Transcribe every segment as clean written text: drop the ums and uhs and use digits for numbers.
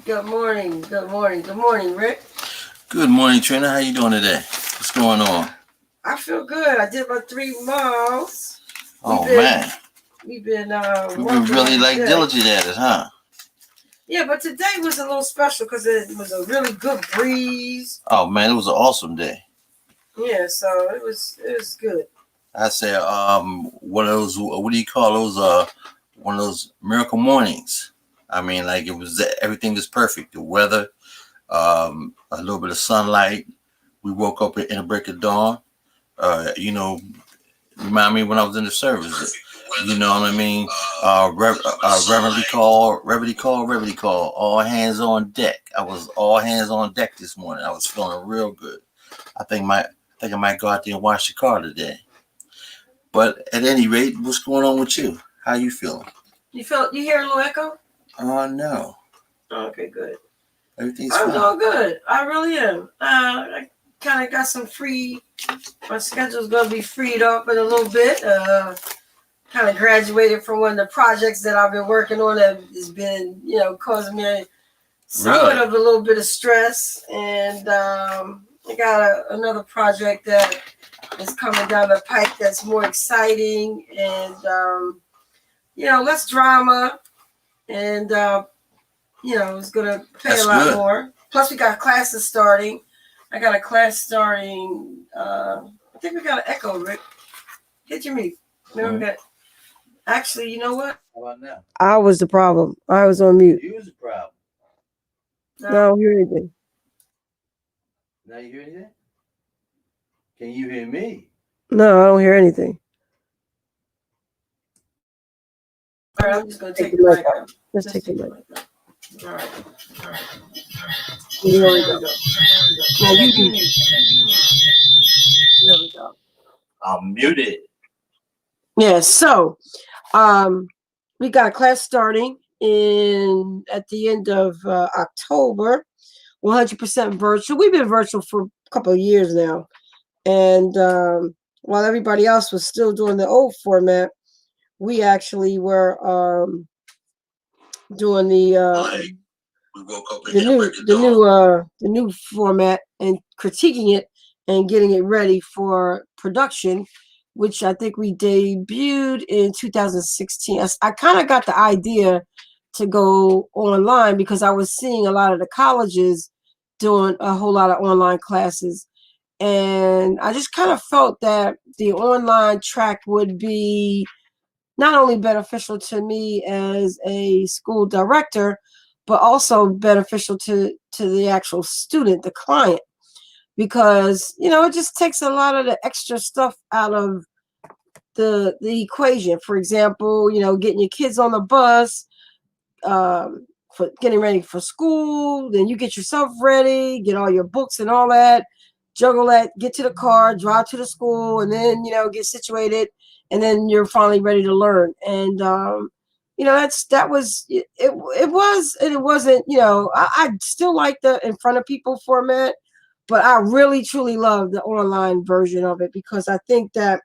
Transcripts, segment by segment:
Good morning. Good morning. Good morning, Rick. Good morning, Trina. How you doing today? What's going on? I feel good. I did my 3 miles. Man, we've been really diligent at it, huh? Yeah, but today was a little special because it was a really good breeze. Oh man, it was an awesome day. Yeah, so it was good. I said, one of those. What do you call those? One of those miracle mornings. I mean, like it was everything was perfect. The weather, a little bit of sunlight. We woke up in the break of dawn. Remind me when I was in the service. You know what I mean? Reverently call. All hands on deck. I was all hands on deck this morning. I was feeling real good. I think I might go out there and wash the car today. But at any rate, what's going on with you? How you feeling? You hear a little echo? No. Okay, good. Everything's fine. I'm doing good. I really am. I kind of got some free. My schedule's gonna be freed up in a little bit. Kind of graduated from one of the projects that I've been working on that has been, causing me somewhat of a little bit of stress. And I got another project that is coming down the pike that's more exciting and, less drama. And, it's going to pay a lot more. Plus, we got classes starting. I got a class starting. I think we got an echo, Rick. Hit your mute. Remember that? Actually, you know what? How about now? I was the problem. I was on mute. You was the problem. No, I don't hear anything. Now you hear anything? Can you hear me? No, I don't hear anything. All right, I'm just going to take the mic out. Let's take the mic out. All right. Here we go. Now you can. There we go. I'm muted. Yeah, so we got class starting at the end of October, 100% virtual. We've been virtual for a couple of years now. And while everybody else was still doing the old format, we actually were doing the new format and critiquing it and getting it ready for production, which I think we debuted in 2016. I kind of got the idea to go online because I was seeing a lot of the colleges doing a whole lot of online classes. And I just kind of felt that the online track would be not only beneficial to me as a school director, but also beneficial to the actual student, the client, because, it just takes a lot of the extra stuff out of the equation. For example, getting your kids on the bus, for getting ready for school, then you get yourself ready, get all your books and all that, juggle that, get to the car, drive to the school, and then, get situated, and then you're finally ready to learn. And, that was, it was, and it wasn't, I still like the in front of people format, but I really, truly love the online version of it because I think that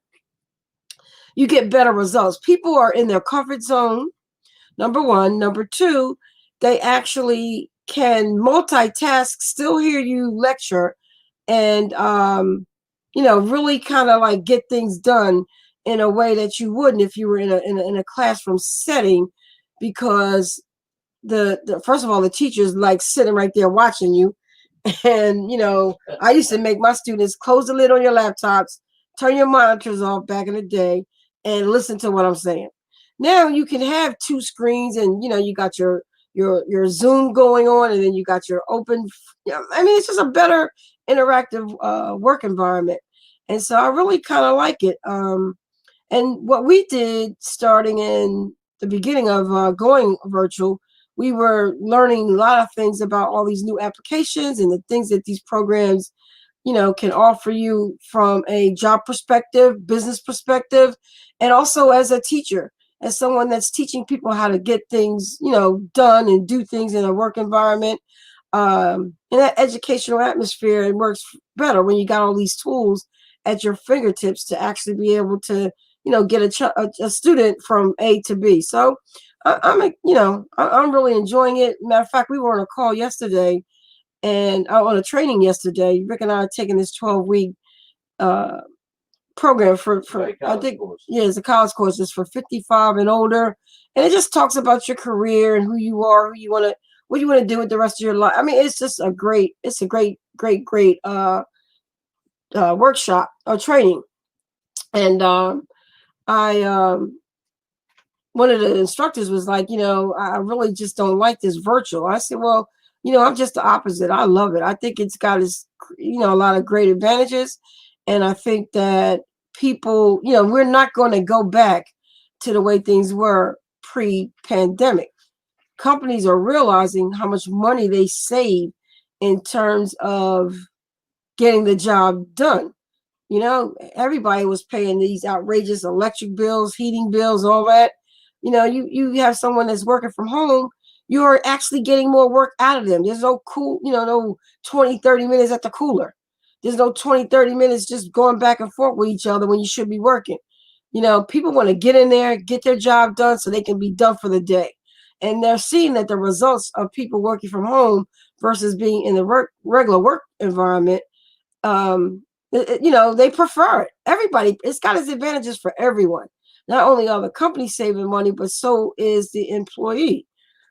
you get better results. People are in their comfort zone, number one. Number two, they actually can multitask, still hear you lecture, and really kind of like get things done in a way that you wouldn't if you were in a classroom setting, because the first of all, the teacher's like sitting right there watching you. And I used to make my students close the lid on your laptops, turn your monitors off back in the day, and listen to what I'm saying. Now you can have 2 screens, and you got your Zoom going on, and then you got your open. I mean, it's just a better interactive work environment, and so I really kind of like it. And what we did starting in the beginning of going virtual, we were learning a lot of things about all these new applications and the things that these programs, can offer you from a job perspective, business perspective, and also as a teacher, as someone that's teaching people how to get things, done and do things in a work environment. In that educational atmosphere, it works better when you got all these tools at your fingertips to actually be able to, get a student from A to B. So I'm really enjoying it. Matter of fact, we were on a call yesterday and on a training yesterday. Rick and I are taking this 12-week uh, program for Like I college think course. yeah, it's a college course. It's for 55 and older, and it just talks about your career and who you are, what you want to do with the rest of your life. I mean, it's a great workshop or training, and I one of the instructors was like, I really just don't like this virtual. I said, well, I'm just the opposite. I love it. I think it's got a lot of great advantages. And I think that people, we're not going to go back to the way things were pre-pandemic. Companies are realizing how much money they save in terms of getting the job done. Everybody was paying these outrageous electric bills, heating bills, all that. You have someone that's working from home, you're actually getting more work out of them. There's no 20, 30 minutes at the cooler. There's no 20, 30 minutes just going back and forth with each other when you should be working. People want to get in there, get their job done so they can be done for the day. And they're seeing that the results of people working from home versus being in the regular work environment, they prefer it. Everybody, it's got its advantages for everyone. Not only are the companies saving money, but so is the employee.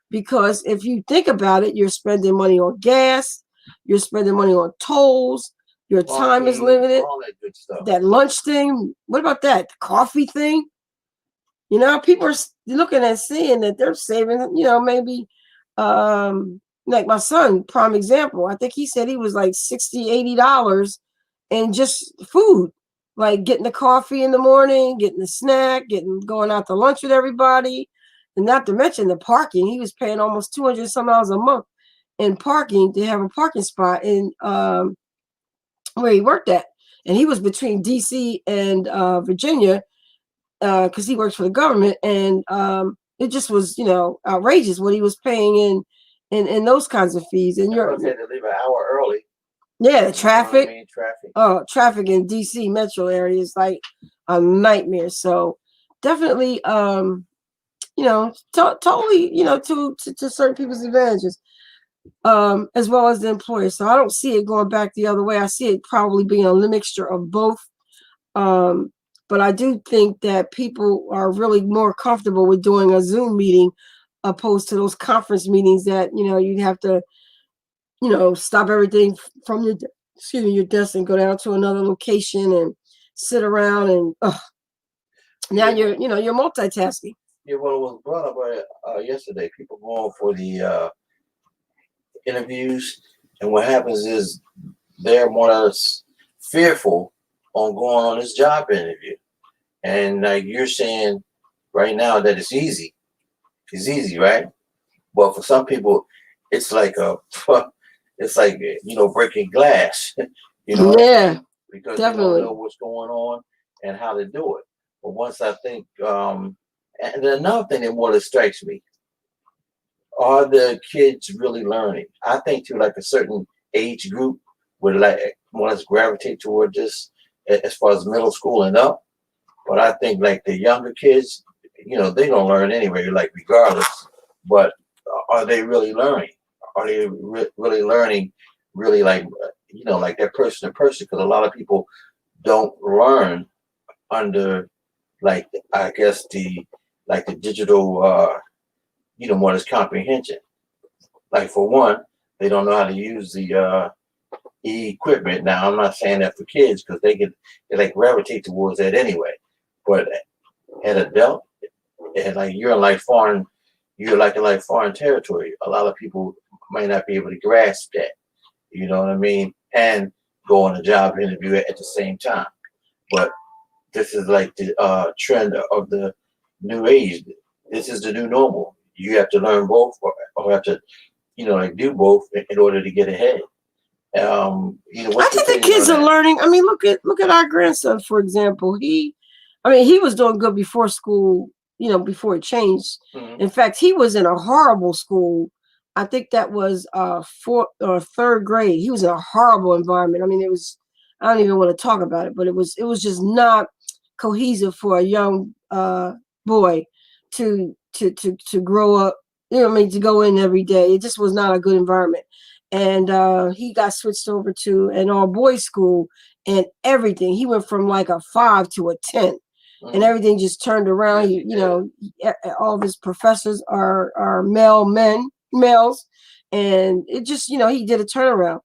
Because if you think about it, you're spending money on gas, you're spending money on tolls, your time is limited. All that good stuff. That lunch thing, what about that? The coffee thing? People are looking and seeing that they're saving, maybe like my son, prime example. I think he said he was like $60, $80 in just food, like getting the coffee in the morning, getting the snack, going out to lunch with everybody, and not to mention the parking. He was paying almost $200 some a month in parking to have a parking spot in where he worked at, and he was between DC and Virginia because he works for the government, and it just was outrageous what he was paying in those kinds of fees. And you're had to leave an hour early. Yeah, the traffic. Traffic. Oh, traffic in DC metro area is like a nightmare. So definitely, totally, to certain people's advantages, as well as the employer. So I don't see it going back the other way. I see it probably being a mixture of both. But I do think that people are really more comfortable with doing a Zoom meeting opposed to those conference meetings that, you'd have to, stop everything from your desk and go down to another location and sit around and now you're multitasking. Yeah, well, it was brought up yesterday. People going for the interviews, and what happens is they're more or less fearful on going on this job interview. And you're saying right now that it's easy. It's easy, right? But for some people, it's like it's like breaking glass. Yeah, because definitely. They don't know what's going on and how to do it. But once I think, and another thing that more that strikes me, are the kids really learning? I think to like a certain age group would like more or less gravitate toward this as far as middle school and up. But I think like the younger kids, they don't learn anyway, like regardless. But are they really learning? Are they really learning? Really like like that person to person? Because a lot of people don't learn under like I guess the digital more as comprehension. Like for one, they don't know how to use the equipment. Now I'm not saying that for kids because they like gravitate towards that anyway. But at adult, and like you're like in like foreign territory. A lot of people might not be able to grasp that. You know what I mean? And go on a job interview at the same time. But this is like the trend of the new age. This is the new normal. You have to learn both, or have to, like do both in order to get ahead. I think the kids are learning. I mean, look at our grandson, for example. He was doing good before school, before it changed. Mm-hmm. In fact, he was in a horrible school. I think that was fourth or third grade. He was in a horrible environment. I mean, it was. I don't even want to talk about it, but it was just not cohesive for a young boy to to grow up. You know what I mean, to go in every day. It just was not a good environment. And he got switched over to an all boys school, and everything. He went from like a 5 to a 10, and everything just turned around. He, you know, all of his professors are males, and it just, you know, he did a turnaround.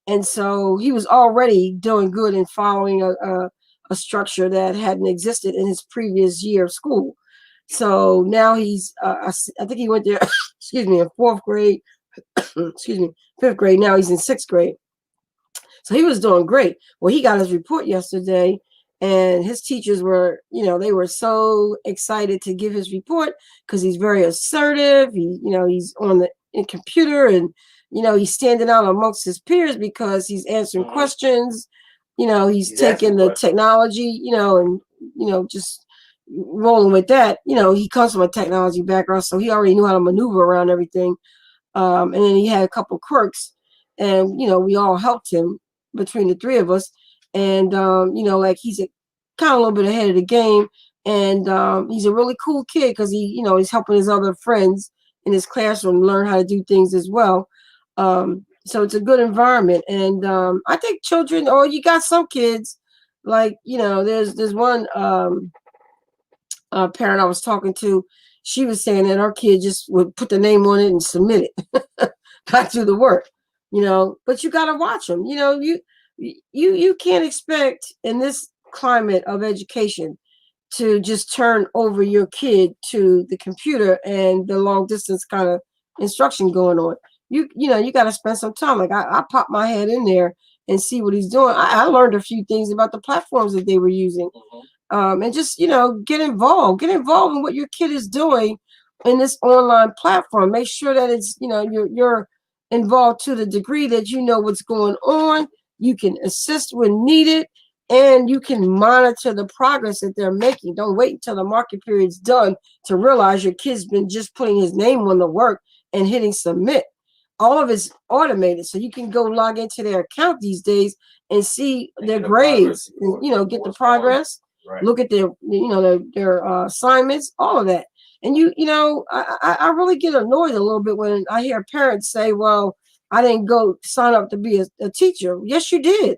And so he was already doing good and following a structure that hadn't existed in his previous year of school. So now he's, I think he went there, excuse me, in fourth grade, excuse me, fifth grade. Now he's in sixth grade. So he was doing great. Well, he got his report yesterday, and his teachers were, you know, they were so excited to give his report because he's very assertive. He, you know, he's on the computer, and, you know, he's standing out amongst his peers because he's answering questions. You know, he's taking the technology, you know, and, you know, just rolling with that. You know, he comes from a technology background, so he already knew how to maneuver around everything. And then he had a couple quirks, and, you know, we all helped him between the three of us. And, you know, like he's kind of a little bit ahead of the game. And he's a really cool kid because he, you know, he's helping his other friends in his classroom learn how to do things as well. So it's a good environment. And I think children, or you got some kids, like, you know, there's one parent I was talking to. She was saying that our kid just would put the name on it and submit it, not do the work, you know. But you got to watch them. You know, you can't expect in this climate of education to just turn over your kid to the computer and the long distance kind of instruction going on. You know, you got to spend some time. Like I pop my head in there and see what he's doing. I learned a few things about the platforms that they were using. And just, you know, get involved in what your kid is doing in this online platform. Make sure that it's, you know, you're involved to the degree that you know what's going on. You can assist when needed, and you can monitor the progress that they're making. Don't wait until the market period's done to realize your kid's been just putting his name on the work and hitting submit. All of it's automated, so you can go log into their account these days and see their grades, and, you know, get the progress. Look at their, you know, their assignments, all of that. And you know, I really get annoyed a little bit when I hear parents say, "Well, I didn't go sign up to be a teacher." Yes, you did.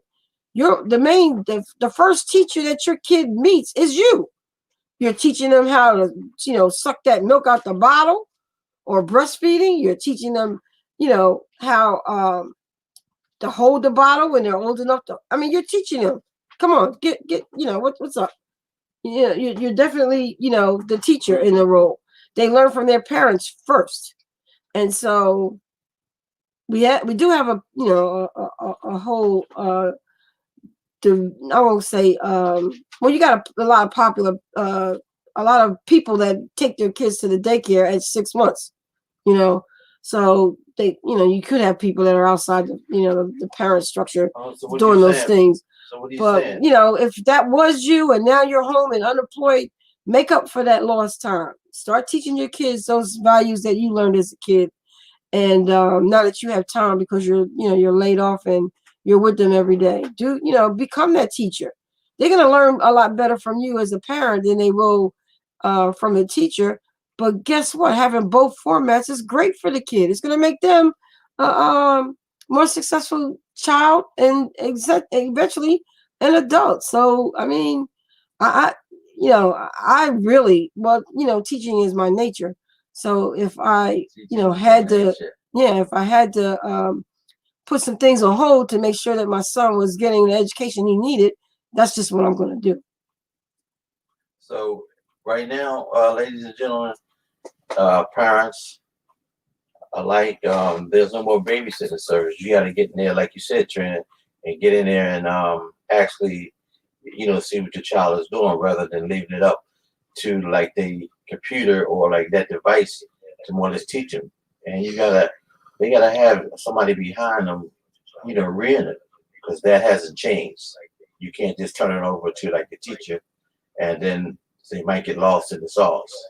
You're the first teacher that your kid meets is you. You're teaching them how to, you know, suck that milk out the bottle, or breastfeeding. You're teaching them, you know, how to hold the bottle when they're old enough to. I mean, you're teaching them. Come on, get, you know, what's up? Yeah, you're definitely, you know, the teacher in the role. They learn from their parents first, and so we do have a, you know, a whole I won't say well, you got a lot of popular a lot of people that take their kids to the daycare at 6 months, you know. So they, you know, you could have people that are outside the, you know, the parent structure doing those things. So what are you But saying? you know, if that was you and now you're home and unemployed, make up for that lost time. Start teaching your kids those values that you learned as a kid. And now that you have time because you're, you know, you're laid off and you're with them every day, do, you know, become that teacher. They're going to learn a lot better from you as a parent than they will from a teacher. But guess what? Having both formats is great for the kid. It's going to make them more successful child and eventually an adult. So, I mean, I you know, I really, well, you know, teaching is my nature. So if I, you know, had to, yeah, if I had to put some things on hold to make sure that my son was getting the education he needed, that's just what I'm going to do. So right now, ladies and gentlemen, parents alike, there's no more babysitter service. You got to get in there, like you said, Trina, and get in there and actually, you know, see what your child is doing rather than leaving it up to like the computer or like that device to more or less teach them. And they gotta have somebody behind them, you know, reading it, because that hasn't changed. You can't just turn it over to like the teacher, and then so you might get lost in the sauce.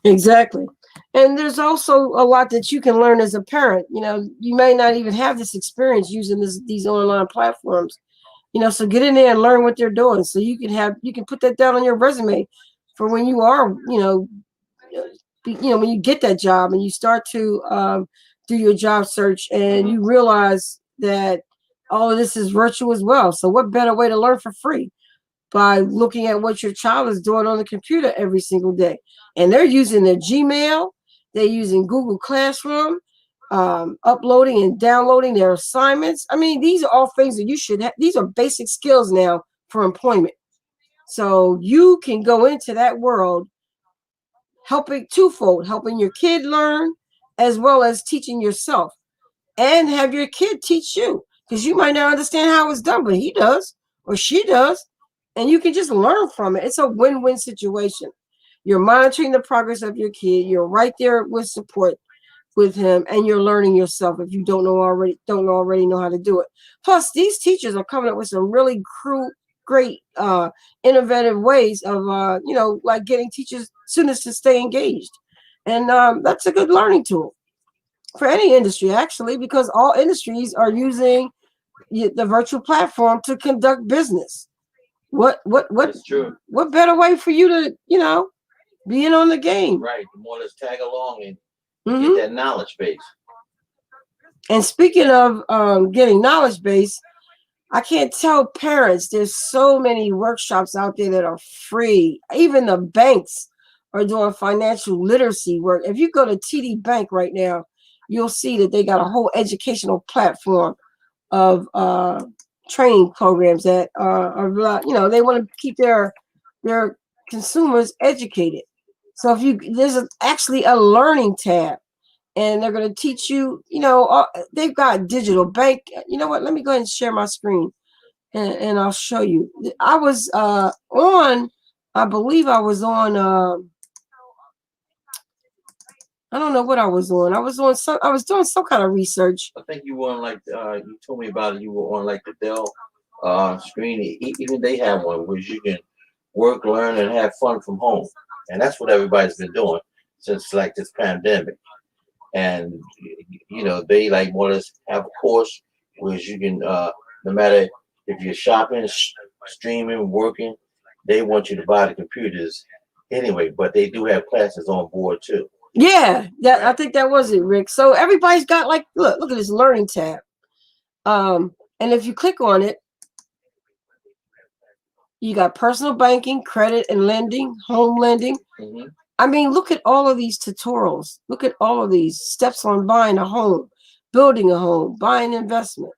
Exactly. And there's also a lot that you can learn as a parent. You know, you may not even have this experience using these online platforms. You know, so get in there and learn what they're doing, so you can put that down on your resume for when you are, you know, when you get that job and you start to do your job search and you realize that all of this is virtual as well. So what better way to learn for free by looking at what your child is doing on the computer every single day? And they're using their Gmail, they're using Google Classroom, uploading and downloading their assignments. I mean, these are all things that you should have. These are basic skills now for employment. So you can go into that world helping twofold, helping your kid learn as well as teaching yourself, and have your kid teach you, because you might not understand how it's done, but he does or she does, and you can just learn from it. It's a win-win situation. You're monitoring the progress of your kid. You're right there with support with him, and you're learning yourself if you don't already know how to do it. Plus, these teachers are coming up with some really great innovative ways of like getting students to stay engaged, and that's a good learning tool for any industry, actually, because all industries are using the virtual platform to conduct business. That's true. What better way for you to be in on the game? Right. The more let's tag along and get that knowledge base. And speaking of getting knowledge base, I can't tell parents, there's so many workshops out there that are free. Even the banks are doing financial literacy work. If you go to TD Bank right now, you'll see that they got a whole educational platform of training programs that are, they want to keep their consumers educated. So there's actually a learning tab, and they're going to teach you, they've got digital bank. You know what? Let me go ahead and share my screen, and I'll show you. I was I believe I was on, I don't know what I was on. I was doing some kind of research. I think you were on like you told me about it. You were on like the Dell screen. Even they have one where you can work, learn, and have fun from home, and that's what everybody's been doing since like this pandemic. And they like want us have a course where you can no matter if you're shopping, streaming, working, they want you to buy the computers anyway. But they do have classes on board too. Yeah, I think that was it, Rick. So everybody's got like, look at this learning tab. And if you click on it, you got personal banking, credit and lending, home lending. I mean, look at all of these tutorials. Look at all of these steps on buying a home, building a home, buying an investment.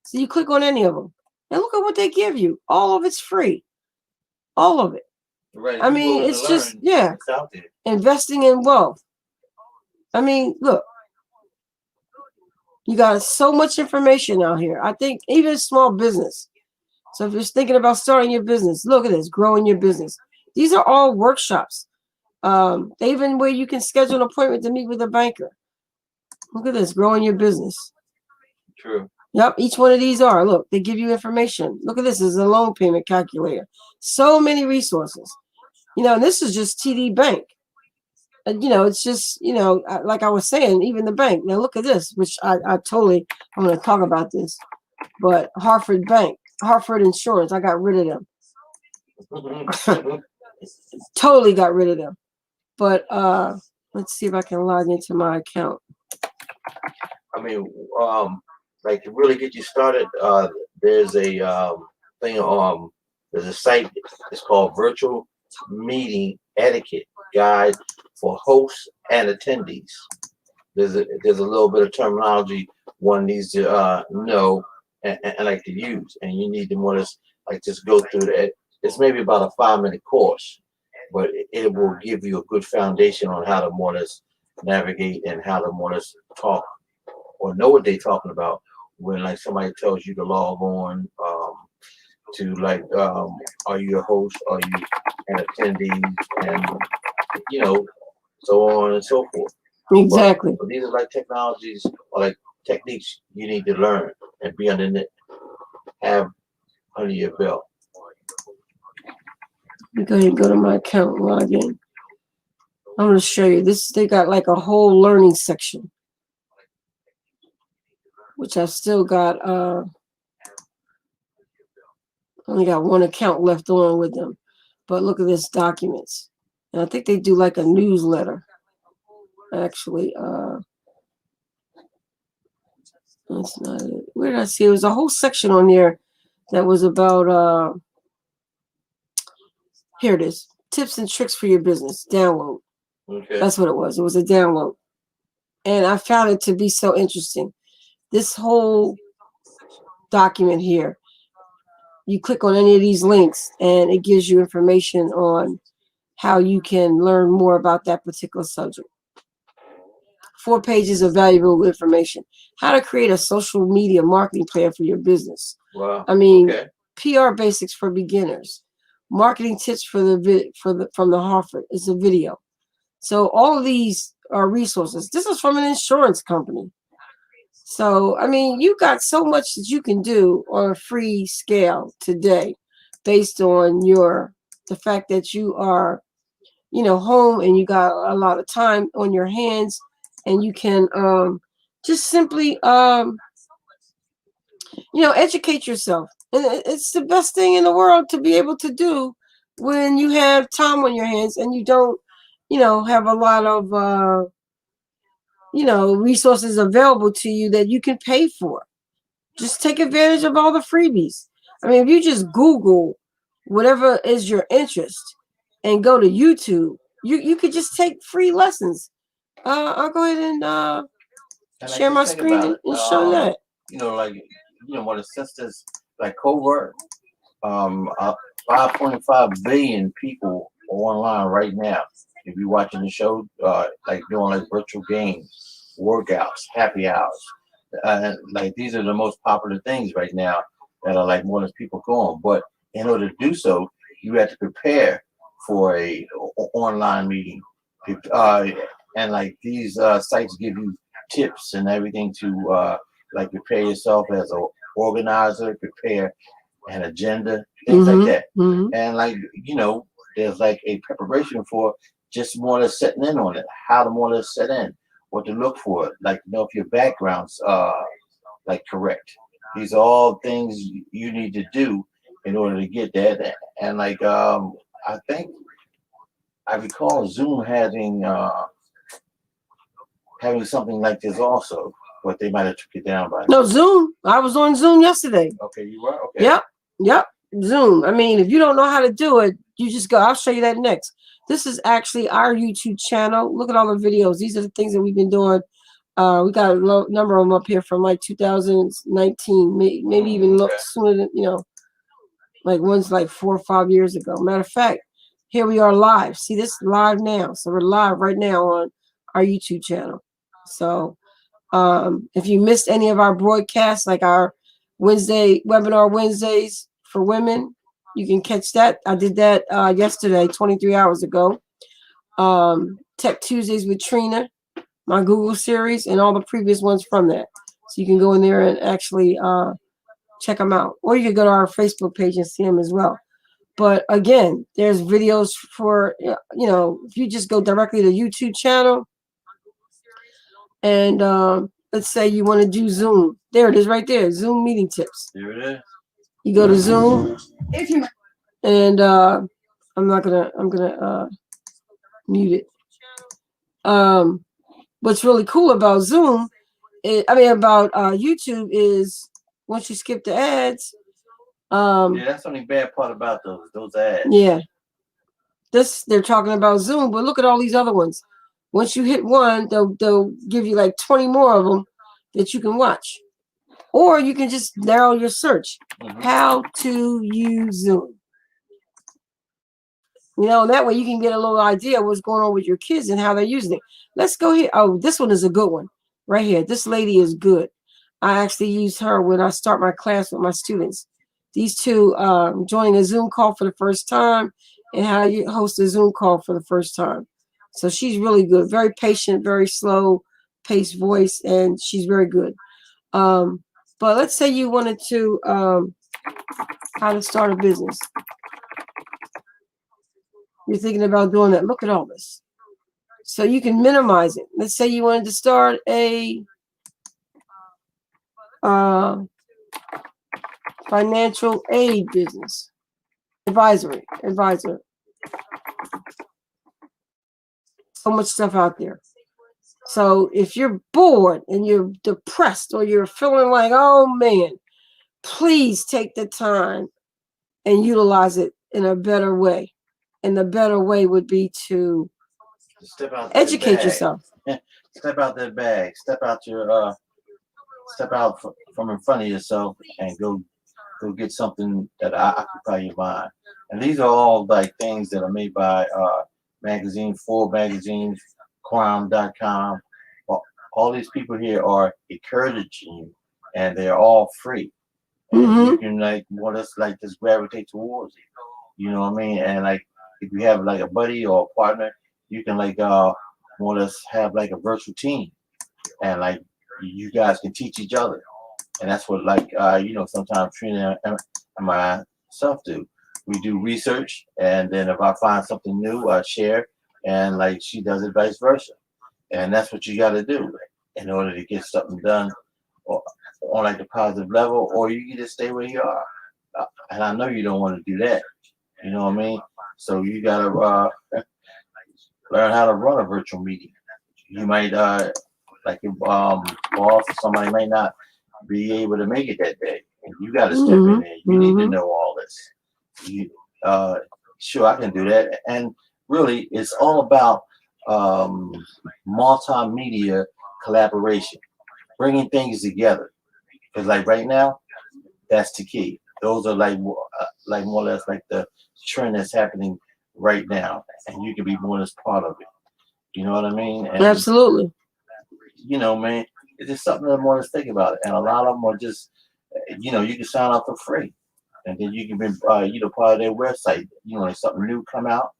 So you click on any of them, and look at what they give you. All of it's free. All of it. Right. I mean, it's just, investing in wealth. I mean, look, you got so much information out here. I think even small business. So if you're thinking about starting your business, look at this, growing your business. These are all workshops. Even where you can schedule an appointment to meet with a banker. Look at this, growing your business. True. Yep, each one of these are. Look, they give you information. Look at this, is a loan payment calculator. So many resources. And this is just TD Bank. It's just, like I was saying, even the bank. Now look at this, which I'm going to talk about this. But Hartford Insurance, I got rid of them. Totally got rid of them. But let's see if I can log into my account. I mean, like to really get you started, there's a thing there's a site. It's called Virtual Meeting Etiquette Guide for Hosts and Attendees. There's a little bit of terminology one needs to know and like to use, and you need to more or less like just go through that. It's maybe about a 5-minute course, but it will give you a good foundation on how to more or less navigate and how to more or less talk or know what they're talking about when like somebody tells you to log on to like are you a host, are you an attendee, and so on and so forth. Exactly. But these are like technologies or like techniques you need to learn and be have under your belt. Go ahead and go to my account and log in. I'm going to show you this. They got like a whole learning section, which I've still got. Only got one account left on with them, but look at this documents, and I think they do like a newsletter. Actually, that's not it. Where did I see? It was a whole section on there that was about. Here it is. Tips and tricks for your business. Download. Okay. That's what it was. It was a download. And I found it to be so interesting. This whole document here, you click on any of these links and it gives you information on how you can learn more about that particular subject. 4 pages of valuable information. How to create a social media marketing plan for your business. Wow. I mean, Okay. PR basics for beginners. Marketing tips for from the Harvard is a video. So all of these are resources. This is from an insurance company. So, I mean, you got so much that you can do on a free scale today based on the fact that you are, home and you got a lot of time on your hands and you can just simply, educate yourself. And it's the best thing in the world to be able to do when you have time on your hands and you don't, have a lot of, resources available to you that you can pay for. Just take advantage of all the freebies. I mean, if you just Google whatever is your interest and go to YouTube, you could just take free lessons. I'll go ahead and share my screen and show that. What the sisters like covert, 5.5 billion people are online right now. If you're watching the show, like doing like virtual games, workouts, happy hours, like these are the most popular things right now that are like more than people going. But in order to do so, you have to prepare for a online meeting, uh, and like these sites give you tips and everything to like prepare yourself as a organizer, prepare an agenda, things like that. And like there's like a preparation for just more or less setting in on it, how to more or less set in, what to look for, like if your background's like correct. These are all things you need to do in order to get that. And like I think I recall Zoom having something like this also, but they might have took it down by now. No, Zoom. I was on Zoom yesterday. Okay, you were? Okay. Yep. Zoom. I mean, if you don't know how to do it, you just go. I'll show you that next. This is actually our YouTube channel. Look at all the videos. These are the things that we've been doing. We got a number of them up here from like 2019, maybe even sooner than, like one's like 4 or 5 years ago. Matter of fact, here we are live. See this live now. So we're live right now on our YouTube channel. So if you missed any of our broadcasts, like our webinar Wednesdays for women, you can catch that. I did that yesterday, 23 hours ago. Tech Tuesdays with Trina, my Google series, and all the previous ones from that. So you can go in there and actually check them out. Or you can go to our Facebook page and see them as well. But again, there's videos for, if you just go directly to the YouTube channel and let's say you want to do Zoom. There it is right there, Zoom meeting tips. There it is. You go to Zoom and I'm gonna mute it. What's really cool about Zoom, about YouTube is once you skip the ads. Yeah, that's the only bad part about those ads. Yeah. They're talking about Zoom, but look at all these other ones. Once you hit one, they'll give you like 20 more of them that you can watch. Or you can just narrow your search. How to use Zoom. That way you can get a little idea of what's going on with your kids and how they're using it. Let's go here. Oh, this one is a good one. Right here. This lady is good. I actually use her when I start my class with my students. These two joining a Zoom call for the first time and how you host a Zoom call for the first time. So she's really good. Very patient, very slow paced voice, and she's very good. But let's say you wanted to how to start a business. You're thinking about doing that. Look at all this. So you can minimize it. Let's say you wanted to start a financial aid business. Advisor. So much stuff out there. So if you're bored and you're depressed or you're feeling like, oh man, please take the time and utilize it in a better way. And the better way would be to Step out that educate bag. yourself. Step out that bag. Step out from in front of yourself and go get something that occupy your mind. And these are all like things that are made by magazines, Forbes magazines, crime.com. All these people here are encouraging you, and they're all free. And you can like more or less like just gravitate towards it. You know what I mean? And like if you have like a buddy or a partner, you can like more or less have like a virtual team, and like you guys can teach each other. And that's what like sometimes Trina and myself do. We do research, and then if I find something new, I share, and like she does it vice versa. And that's what you got to do in order to get something done, or on like the positive level, or you can just stay where you are. And I know you don't want to do that. You know what I mean? So you gotta learn how to run a virtual meeting. You might like your boss or somebody might not be able to make it that day. And you got to step in there. You need to know all this. You, sure, I can do that. And really, it's all about um, multimedia collaboration, bringing things together. Because like right now, that's the key. Those are like more or less like the trend that's happening right now, and you can be more or less part of it. You know what I mean? And Absolutely. man, it's just something to more or less think about it. And a lot of them are just, you can sign up for free, and then you can be, part of their website. Like something new come out,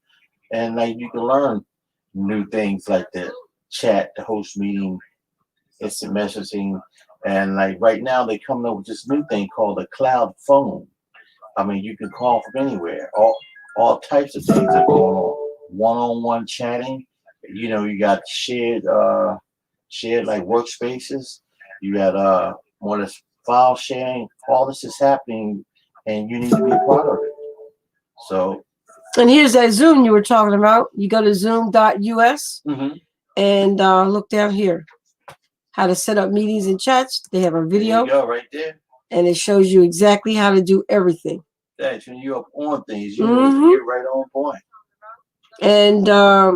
and like you can learn new things like the chat, the host meeting, instant messaging, and like right now they coming up with this new thing called the cloud phone. I mean, you can call from anywhere. All types of things are going on. One-on-one chatting. You got shared like workspaces. You got more or less file sharing. All this is happening, and you need to be a part of it. So. And here's that Zoom you were talking about. You go to zoom.us and look down here. How to set up meetings and chats. They have a video. There you go, right there. And it shows you exactly how to do everything. That's when you're up on things. You're right on point. And I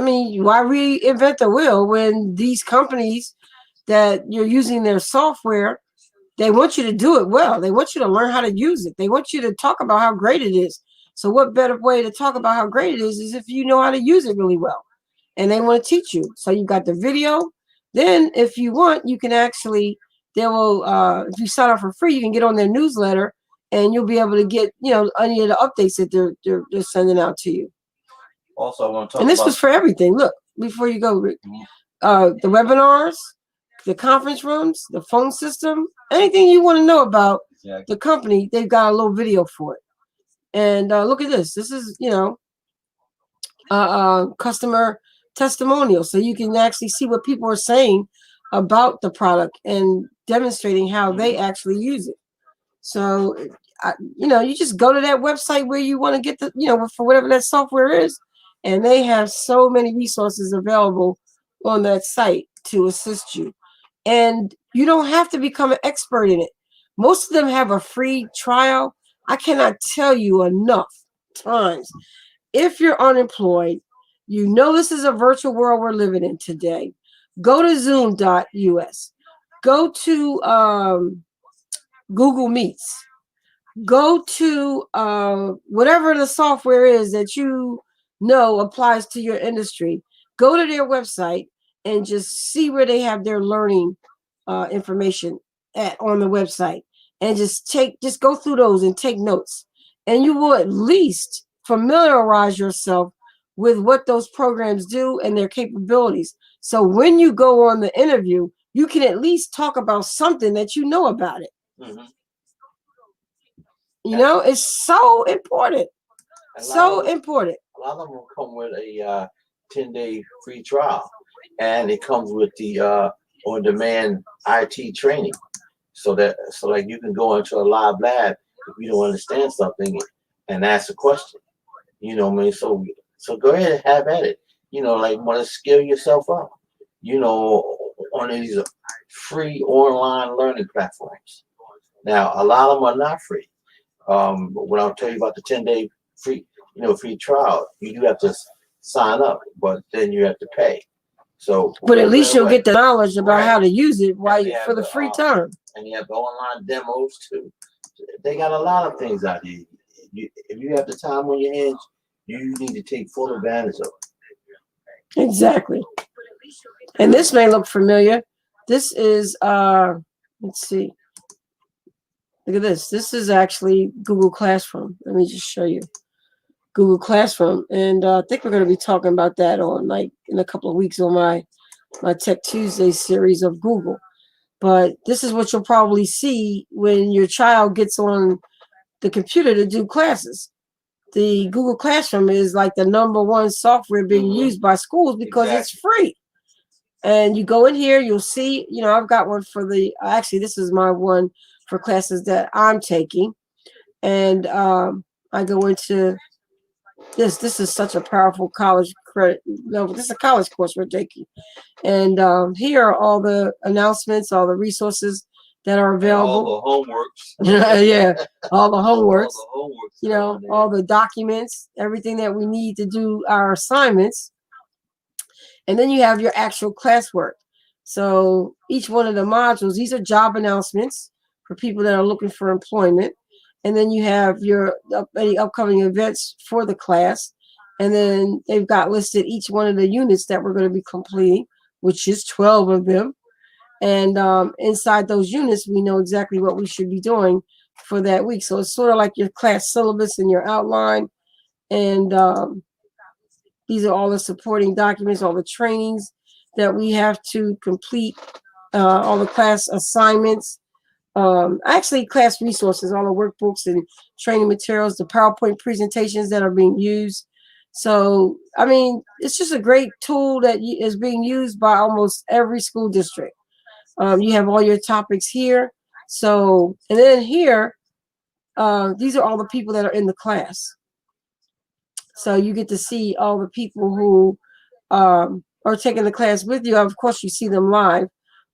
mean, why reinvent the wheel when these companies that you're using their software, they want you to do it well. They want you to learn how to use it. They want you to talk about how great it is. So what better way to talk about how great it is if you know how to use it really well. And they want to teach you. So you got the video. Then if you want, you can actually, they will, if you sign up for free, you can get on their newsletter and you'll be able to get, any of the updates that they're sending out to you. Also, I want to talk and this was for everything. Look, before you go, Rick, the webinars, the conference rooms, the phone system, anything you want to know about the company, they've got a little video for it. And look at this. This is, customer testimonial. So you can actually see what people are saying about the product and demonstrating how they actually use it. So, you just go to that website where you want to get the, for whatever that software is. And they have so many resources available on that site to assist you. And you don't have to become an expert in it. Most of them have a free trial. I cannot tell you enough times. If you're unemployed, this is a virtual world we're living in today. Go to zoom.us. Go to Google Meets. Go to whatever the software is that applies to your industry. Go to their website and just see where they have their learning information on the website, and just go through those and take notes, and you will at least familiarize yourself with what those programs do and their capabilities. So when you go on the interview, you can at least talk about something that you know about it. It's so important. Important. A lot of them come with a 10-day free trial, and it comes with the on-demand IT training, so like you can go into a live lab if you don't understand something and ask a question. You know what I mean? So go ahead and have at it. Like want to skill yourself up. you know, on these free online learning platforms. Now, a lot of them are not free. When I'll tell you about the 10-day free, free trial, you do have to sign up, but then you have to pay. So, But at least you'll way. get the knowledge about Right. how to use it while they have for the free time. And you have the online demos too. They got a lot of things out here. If you have the time on your hands, you need to take full advantage of it. Exactly. And this may look familiar. This is let's see. Look at this. This is actually Google Classroom. Let me just show you Google Classroom, and I think we're going to be talking about that on in a couple of weeks on my Tech Tuesday series of Google. But this is what you'll probably see when your child gets on the computer to do classes. The Google Classroom is like the #1 software being used by schools because it's free. And you go in here, you'll see, I've got one for actually, this is my one for classes that I'm taking. And I go into this. This is such a powerful college credit. No, this is a college course we're taking. And here are all the announcements, all the resources that are available. All the homeworks. Yeah, all the homeworks. All the homeworks. All the documents, everything that we need to do our assignments. And then you have your actual classwork. So each one of the modules, these are job announcements for people that are looking for employment. And then you have any upcoming events for the class. And then they've got listed each one of the units that we're going to be completing, which is 12 of them. And inside those units, we know exactly what we should be doing for that week. So it's sort of like your class syllabus and your outline. And these are all the supporting documents, all the trainings that we have to complete, all the class assignments, actually class resources, all the workbooks and training materials, the PowerPoint presentations that are being used. So, I mean, it's just a great tool that is being used by almost every school district. You have all your topics here. So, and then here, these are all the people that are in the class. So you get to see all the people who are taking the class with you. Of course, you see them live,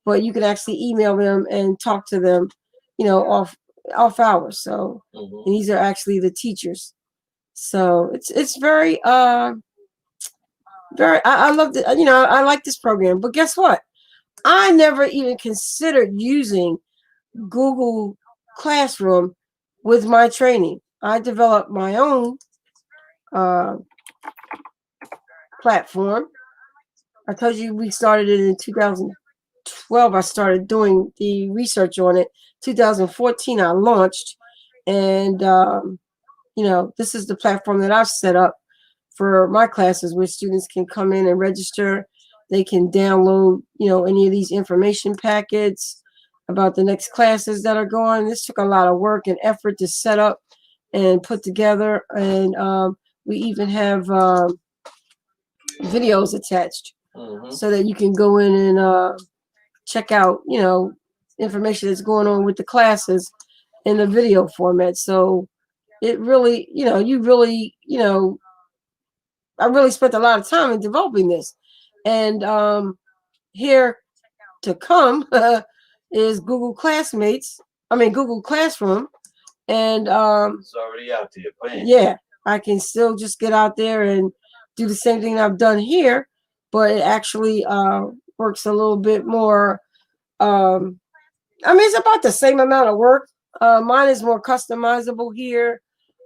but you can actually email them and talk to them, off hours. So and these are actually the teachers. So it's very very. I love it. I like this program. But guess what? I never even considered using Google Classroom with my training. I developed my own platform. I told you we started it in 2012. I started doing the research on it. 2014, I launched, and this is the platform that I've set up for my classes, where students can come in and register. They can download, any of these information packets about the next classes that are going. This took a lot of work and effort to set up and put together, and we even have videos attached so that you can go in and check out, information that's going on with the classes in the video format. So it really, I really spent a lot of time in developing this. And here to come is Google Classroom. And it's already out there playing. Yeah, I can still just get out there and do the same thing I've done here, but it actually works a little bit more. It's about the same amount of work. Mine is more customizable here,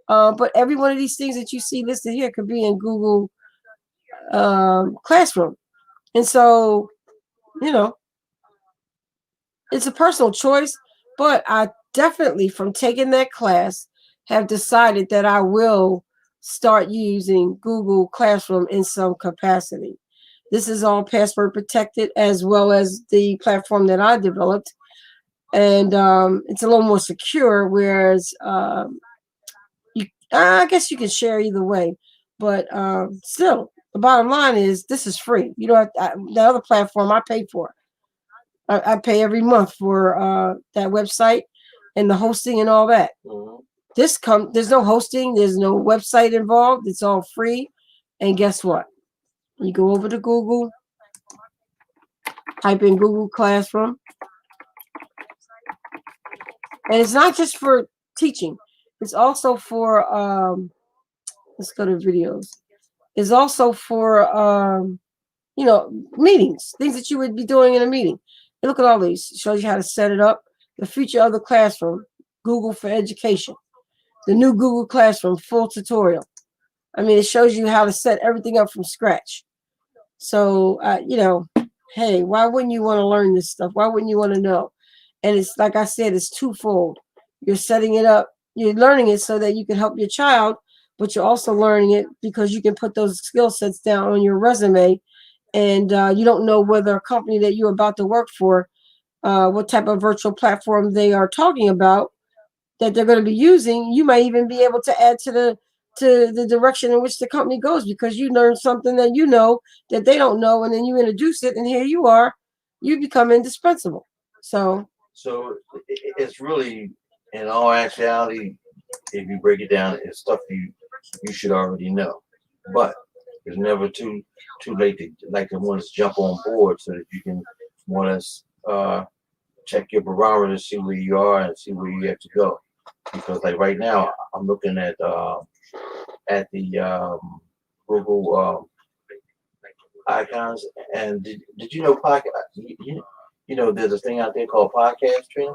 but every one of these things that you see listed here could be in Google Classroom. And so, it's a personal choice, but I definitely, from taking that class, have decided that I will start using Google Classroom in some capacity. This is all password protected, as well as the platform that I developed. And it's a little more secure, whereas I guess you can share either way. But still, the bottom line is this is free. The other platform I pay for. I pay every month for that website and the hosting and all that. There's no hosting, there's no website involved. It's all free. And guess what? You go over to Google, Type in Google Classroom. And it's not just for teaching. It's also for, let's go to videos. It's also for, meetings, things that you would be doing in a meeting. And look at all these. It shows you how to set it up. The future of the classroom, Google for Education. The new Google Classroom, full tutorial. I mean, it shows you how to set everything up from scratch. So, hey, why wouldn't you want to learn this stuff? Why wouldn't you want to know? And it's like I said, it's twofold. You're setting it up, you're learning it so that you can help your child, but you're also learning it because you can put those skill sets down on your resume. And you don't know whether a company that you're about to work for, what type of virtual platform they are talking about that they're going to be using. You might even be able to add to the direction in which the company goes because you learned something that you know that they don't know, and then you introduce it, and here you are, you become indispensable. So it's really, in all actuality, if you break it down, it's stuff you should already know, but it's never too late to like to want to jump on board so that you can more or less check your barometer to see where you are and see where you have to go. Because like right now, I'm looking at the Google icons. And did you know podcast? You know, there's a thing out there called podcast, Trina.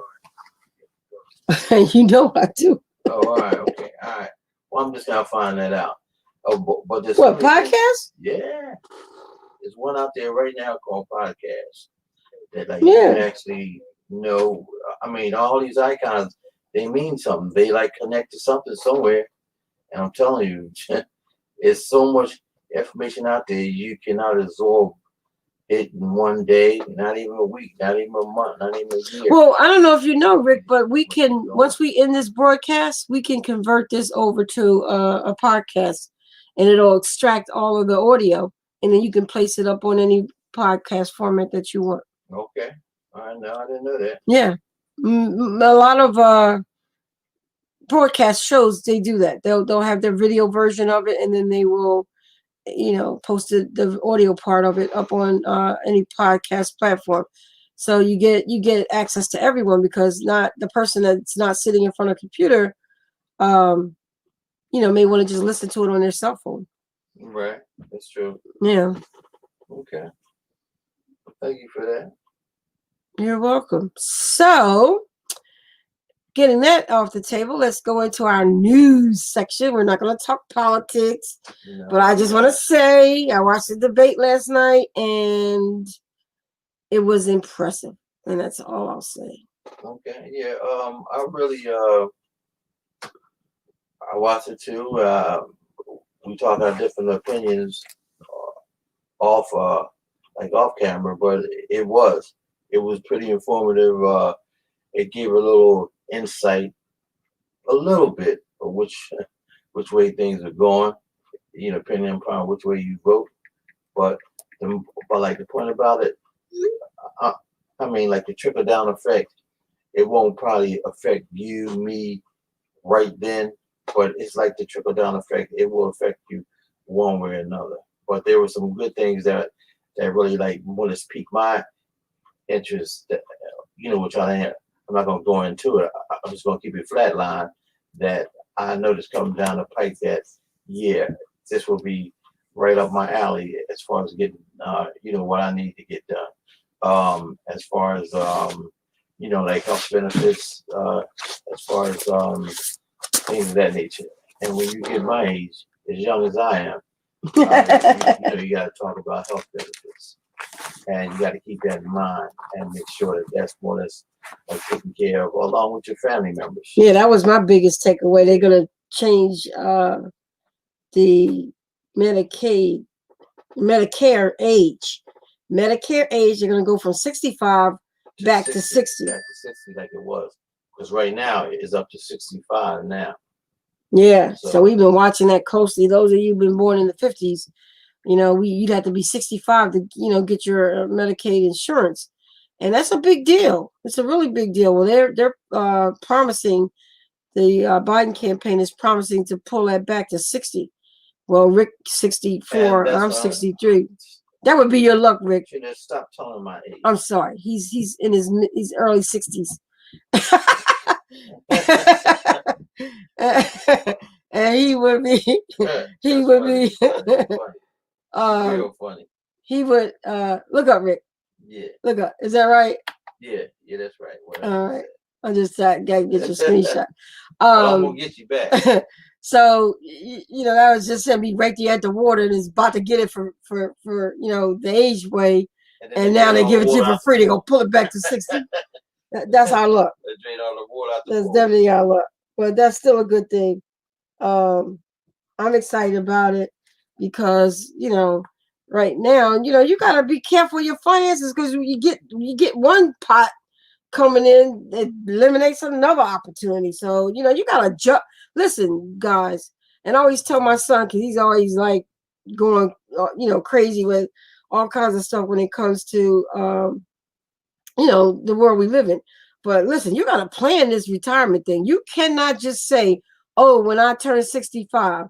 you know I do. Oh, all right, okay, all right. Well, I'm just gonna find that out. Oh, but there's what podcast? Yeah, there's one out there right now called podcast that like Yeah. you can actually know. I mean, all these icons, they mean something. They like connect to something somewhere. And I'm telling you, it's so much information out there you cannot absorb it in one day, not even a week, not even a month, not even a year. Well, I don't know if you know, Rick, but we can, once we end this broadcast, we can convert this over to a podcast, and it'll extract all of the audio, and then you can place it up on any podcast format that you want. Okay. I didn't know that. Yeah. A lot of broadcast shows, they do that. They'll have their video version of it, and then they will post the audio part of it up on any podcast platform. So you get access to everyone, because not the person that's not sitting in front of a computer, may want to just listen to it on their cell phone. Right, that's true. Yeah. Okay. Thank you for that. You're welcome. So, getting that off the table, let's go into our news section. We're not going to talk politics, but I just want to say I watched the debate last night, and it was impressive, and that's all I'll say. Okay, yeah. I really I watched it too. We talked our different opinions off camera, but it was pretty informative. It gave a little insight, a little bit of which way things are going, depending upon which way you vote. But like the point about it, I mean, like the trickle down effect, it won't probably affect you, me, right then, but it's like the trickle down effect. It will affect you one way or another. But there were some good things that really like more or less piqued my interest. That, which I'm not gonna go into it. I'm just gonna keep it flatline. That I noticed coming down the pike that this will be right up my alley as far as getting what I need to get done. As far as like health benefits, as far as things of that nature. And when you get my age, as young as I am, you got to talk about health benefits, and you got to keep that in mind and make sure that that's more or less taken care of along with your family members. Yeah, that was my biggest takeaway. They're gonna change the Medicare age. Medicare age, they're gonna go from 65 back to 60. Back to 60 like it was. Because right now it's up to 65 now. Yeah, so we've been watching that closely. Those of you who've been born in the 50s, you'd have to be 65 to, get your Medicaid insurance. And that's a big deal. It's a really big deal. Well, they're promising, the Biden campaign is promising to pull that back to 60. Well, Rick 64, I'm 63. That would be your luck, Rick. Trina, stop telling my age. I'm sorry. He's in his early 60s. And he would be he would funny. be Real funny. He would look up, Rick. Yeah. Look up. Is that right? Yeah, that's right. All right. I just gotta get your screenshot. I'm gonna get you back. So that was just him. He right there at the water and is about to get it for the age way, and now they give it to you for free. They gonna pull it back to 60. That's our luck. They drain all the water out the That's definitely our luck. But that's still a good thing. I'm excited about it because right now you gotta be careful of your finances because you get one pot coming in, it eliminates another opportunity. So you gotta listen, guys. And I always tell my son, because he's always like going crazy with all kinds of stuff when it comes to the world we live in. But listen, you gotta plan this retirement thing. You cannot just say, oh, when I turn 65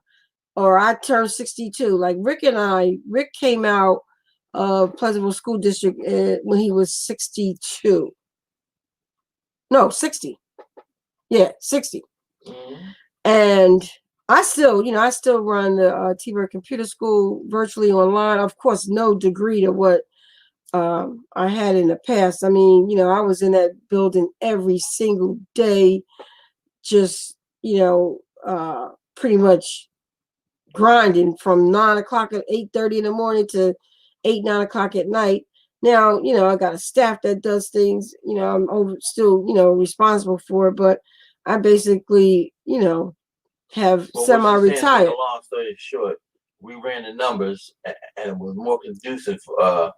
or I turn 62. Like Rick came out of Pleasantville School District when he was 62. No, 60. Yeah, 60. Mm-hmm. And I still run the T-Bird Computer School virtually online. Of course, no degree to what I had in the past. I mean, I was in that building every single day, just, pretty much grinding from 9 o'clock at 8:30 in the morning to 9 o'clock at night. Now, I got a staff that does things, I'm still, responsible for it, but I basically, have semi-retired. Long story short, we ran the numbers and it was more conducive for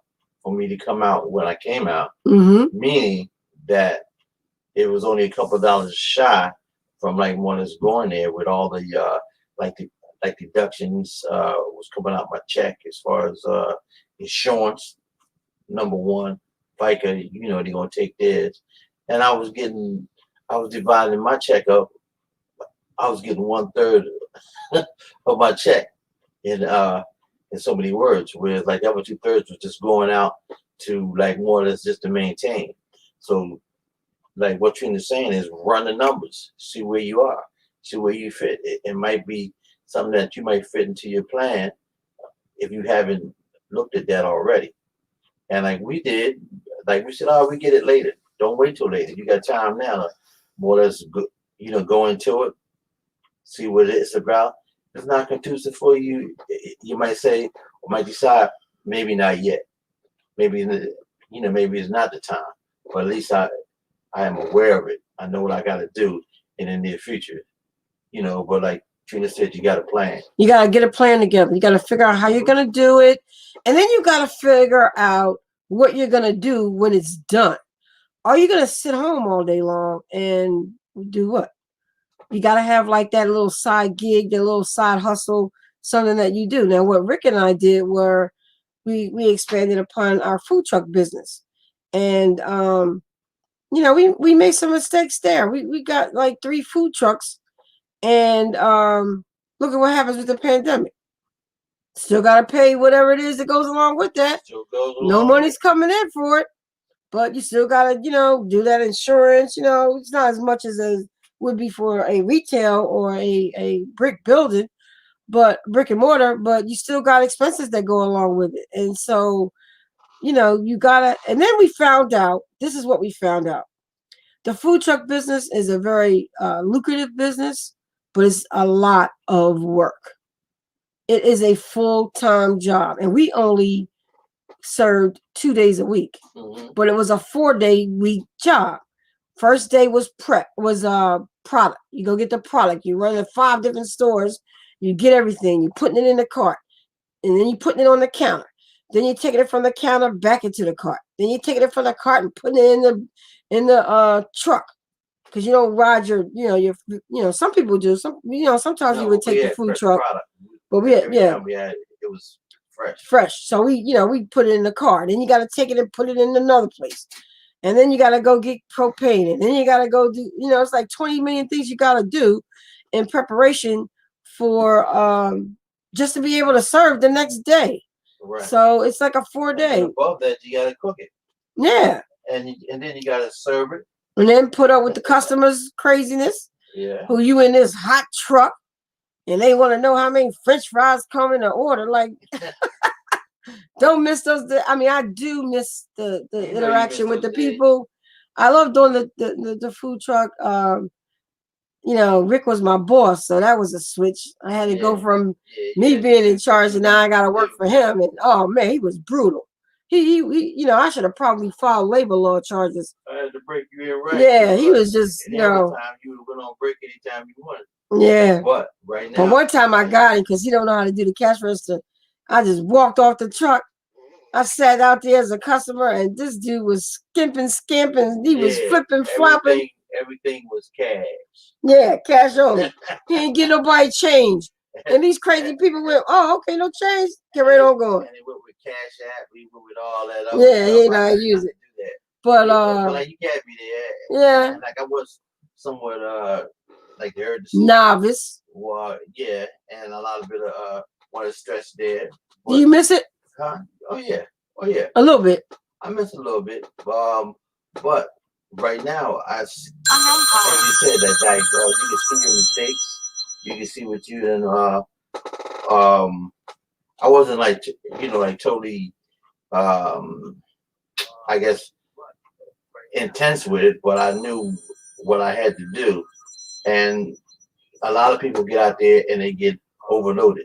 me to come out when I came out, meaning that it was only a couple of dollars shy from like when it's going there with all the like deductions was coming out my check as far as insurance, number one, FICA, they're gonna take theirs. And I was dividing my check up. I was getting 1/3 of my check in so many words, whereas like the other 2/3 was just going out to like more or less just to maintain. So like what Trina's saying is run the numbers, see where you are, see where you fit. It might be something that you might fit into your plan if you haven't looked at that already. And like we did, like we said, oh, we get it later. Don't wait till later. You got time now to more or less go into it, see what it's about. If it's not conducive for you, you might say, or might decide, maybe not yet. Maybe maybe it's not the time. But at least I am aware of it. I know what I got to do in the near future. But like Trina said, you got a plan. You got to get a plan together. You got to figure out how you're going to do it. And then you got to figure out what you're going to do when it's done. Are you going to sit home all day long and do what? You got to have like that little side gig, that little side hustle, something that you do. Now, what Rick and I did were we expanded upon our food truck business. And, we made some mistakes there. We got like 3 food trucks. And look at what happens with the pandemic. Still got to pay whatever it is that goes along with that. No money's coming in for it. But you still got to, do that insurance. It's not as much as it would be for a retail or a brick building, but brick and mortar. But you still got expenses that go along with it. And so, you got to. And then we found out, this is what we found out. The food truck business is a very lucrative business, but it's a lot of work. It is a full-time job, and we only served 2 days a week, but it was a 4-day week job. First day was product. You go get the product. You run in 5 different stores. You get everything. You're putting it in the cart, and then you're putting it on the counter. Then you're taking it from the counter back into the cart. Then you're taking it from the cart and putting it in the truck. Because you don't ride your some people do. Sometimes you would take the food truck, but it was fresh. Fresh. So we put it in the car. Then you got to take it and put it in another place, and then you got to go get propane, and then you got to go do. It's like 20 million things you got to do in preparation for just to be able to serve the next day. Right. So it's like a 4-day. Above that, you gotta cook it. Yeah. And then you gotta serve it. And then put up with the customers' craziness. Yeah. Who you in this hot truck, and they want to know how many French fries come in the order. Like, don't miss those. I mean, I do miss the interaction with the people. I love doing the food truck. Rick was my boss, so that was a switch. I had to go from me being in charge, and now I got to work for him. And oh man, he was brutal. He I should have probably filed labor law charges. I had to break you in right. Yeah, he was just, every time you went on break anytime you wanted. Yeah. But right now. But one time I got him because he don't know how to do the cash register. I just walked off the truck. I sat out there as a customer, and this dude was scamping. He was flipping, flopping. Everything was cash. Yeah, cash only. He didn't get nobody change. And these crazy people went, oh, okay, no change. Get right on going. And they went with Cash App. We went with all that. Yeah, he ain't know how to use it. But like you got me there. Yeah. And like I was somewhat like they heard the novice. Well, yeah, and a lot of it want to stretch there. But, do you miss it? Huh? Oh yeah. A little bit. I miss it a little bit. But right now, as you said, that like you can see your mistakes. You can see what you done. I wasn't like totally I guess intense with it, but I knew what I had to do. And a lot of people get out there and they get overloaded.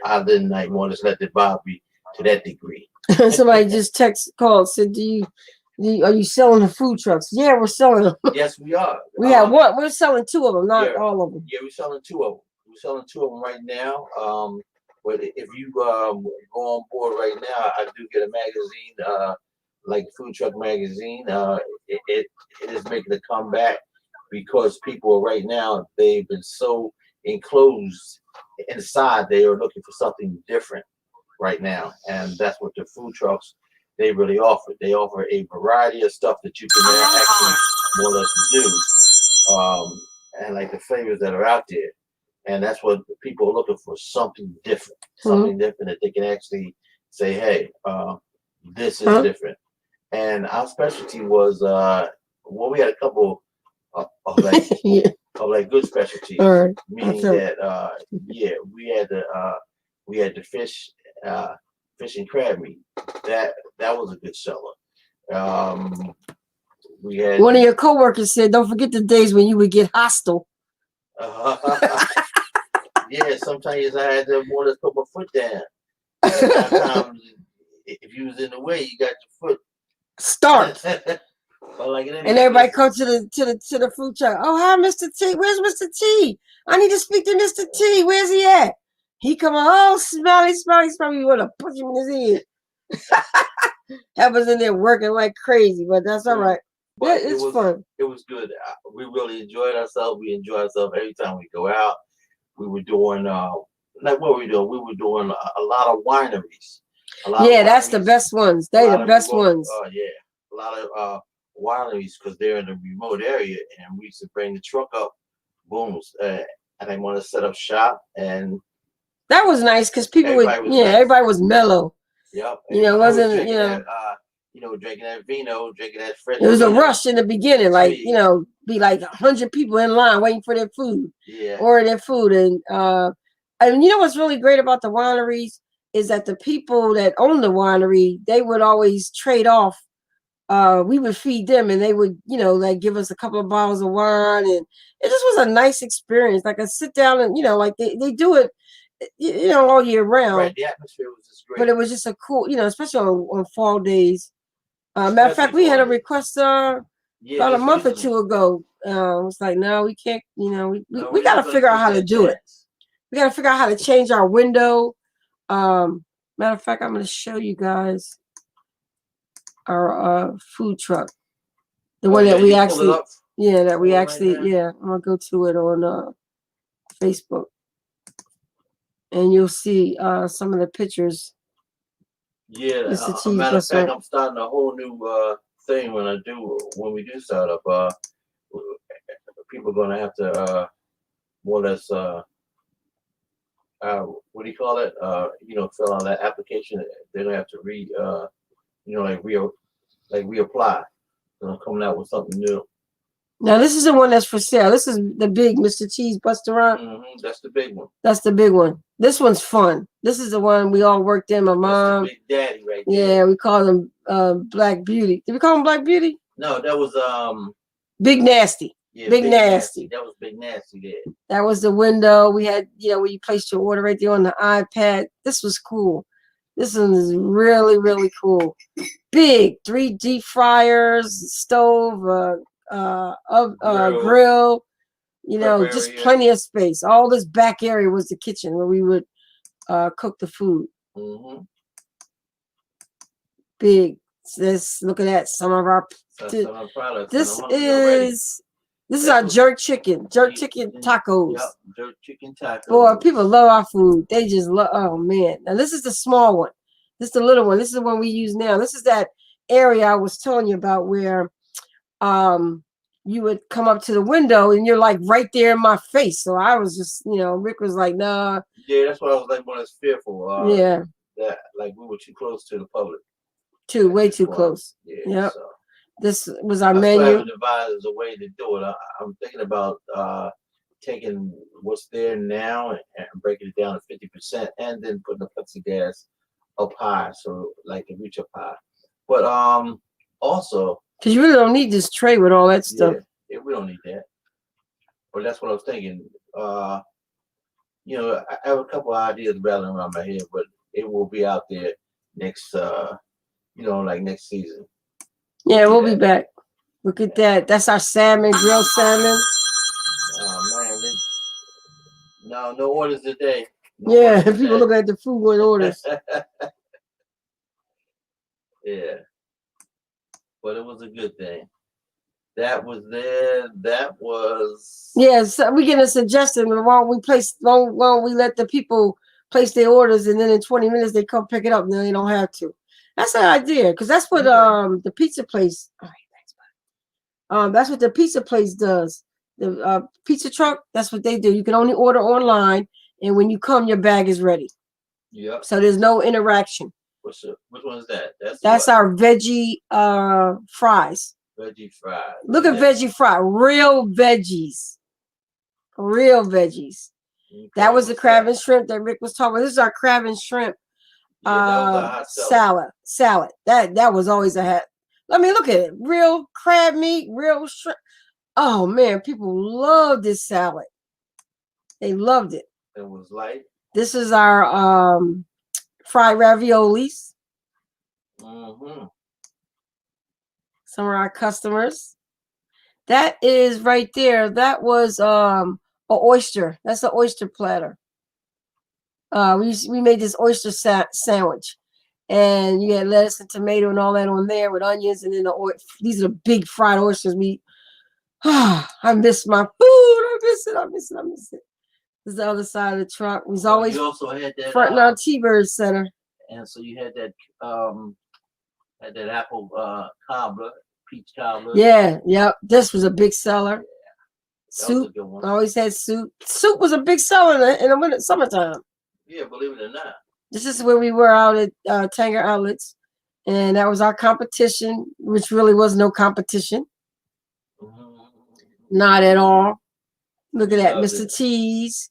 I didn't want to let it bother me to that degree. Somebody just called, said, are you selling the food trucks? Yeah, we're selling them. Yes, we are. We have one. We're selling 2 of them, not all of them. Yeah, we're selling 2 of them. We're selling 2 of them right now. But if you go on board right now, I do get a magazine, like Food Truck Magazine. It is making a comeback because people right now, they've been so enclosed inside. They are looking for something different right now, and that's what the food trucks they really offer. They offer a variety of stuff that you can actually more or less do, and like the flavors that are out there. And that's what people are looking for, something different, something different that they can actually say, hey, this is different. And our specialty was, we had a couple of like good specialties, meaning that, we had the fish and crab meat. That was a good seller. We had one of your coworkers said, don't forget the days when you would get hostile. Yeah, sometimes I had to more or less put my foot down. Sometimes if you was in the way, you got your foot start. Like and everybody come to the food truck. Oh, hi, Mr. T. Where's Mr. T? I need to speak to Mr. T. Where's he at? He come on, oh, smelly. You want to punch him in his head. That was in there working like crazy, but that's all right. But it's fun. It was good. We really enjoyed ourselves. We enjoy ourselves every time we go out. We were doing like what were we doing? We were doing a lot of wineries. That's the best ones. They're the best ones. Yeah, a lot of wineries because they're in a remote area, and we used to bring the truck up, booms, and they want to set up shop, and that was nice because people everybody was mellow. Yep. It wasn't drinking that vino, drinking that fresh. It was a rush in the beginning, like be like 100 people in line waiting for their food, or their food, and what's really great about the wineries is that the people that own the winery, they would always trade off. We would feed them, and they would like give us a couple of bottles of wine, and it just was a nice experience, like a sit down and like they do it all year round. Right, the atmosphere was just great. But it was just a cool, especially on fall days. Matter of fact, we had a request about a month or 2 ago. It's like, no, we can't. We got to figure out how to do it. We got to figure out how to change our window. Matter of fact, I'm going to show you guys our food truck, the one that we actually, I'm gonna go to it on Facebook, and you'll see some of the pictures. Yeah, matter of fact, I'm starting a whole new thing when we do start up. People are gonna have to more or less what do you call it? Fill out that application. They're gonna have to reapply. I'm coming out with something new. Now this is the one that's for sale. This is the big Mr. Cheese Restaurant. That's the big one. That's the big one. This one's fun. This is the one we all worked in. My mom. That's the Big Daddy right there. Yeah, we call him Black Beauty. Did we call him Black Beauty? No, that was Big Nasty. Yeah, Big Nasty. That was Big Nasty there. That was the window. We had, where you placed your order right there on the iPad. This was cool. This one is really, really cool. Big 3 deep fryers, stove, grill. Just plenty of space. All this back area was the kitchen where we would cook the food. Big. Look at that. Some of our products. This is our jerk chicken tacos. Yep, jerk chicken tacos. Boy, people love our food. They just love. Oh man! Now this is the small one. This is the little one. This is the one we use now. This is that area I was telling you about where, you would come up to the window and you're like right there in my face. So I was just, Rick was like, nah. Yeah, that's what I was like when I was fearful. Yeah. That like we were too close to the public. Way too close. Yeah. Yep. So. This was our menu. I devised a way to do it. I'm thinking about taking what's there now and breaking it down to 50%, and then putting the plexiglass up high, so like to reach up high. But also, because you really don't need this tray with all that stuff. Yeah, we don't need that. But that's what I was thinking. I have a couple of ideas rattling around my head, but it will be out there next, next season. Yeah, we'll be back. Look at that. That's our salmon, grilled salmon. Oh man, no orders today. People looking at the food with orders. Yeah, but it was a good thing. That was there. That was. So we get a suggestion. Why don't we let the people place their orders, and then in 20 minutes they come pick it up, and then they don't have to. That's an idea, because that's what the pizza place. All right, thanks, bud. That's what the pizza place does. The pizza truck. That's what they do. You can only order online, and when you come, your bag is ready. Yep. So there's no interaction. Which one is that? That's our veggie fries. Veggie fries. Look at veggie fry. Real veggies. Real veggies. Okay, that was the crab and shrimp that Rick was talking about. This is our crab and shrimp salad. That was always a hat. Let me look at it. Real crab meat, real shrimp. Oh man, people love this salad. They loved it. It was light. This is our fried raviolis. Some of our customers. That is right there. That was an oyster. That's an oyster platter. We made this oyster sandwich, and you had lettuce and tomato and all that on there with onions, and then these are the big fried oysters. I miss my food. I miss it. This is the other side of the truck. We always you also had that front our T-Bird Center. And so you had that apple cobbler, peach cobbler. Yeah. This was a big seller. Yeah, soup. Always had soup. Soup was a big seller in the summertime. Yeah, believe it or not. This is where we were out at Tanger Outlets, and that was our competition, which really was no competition. Not at all. Look at that, Mr. T's.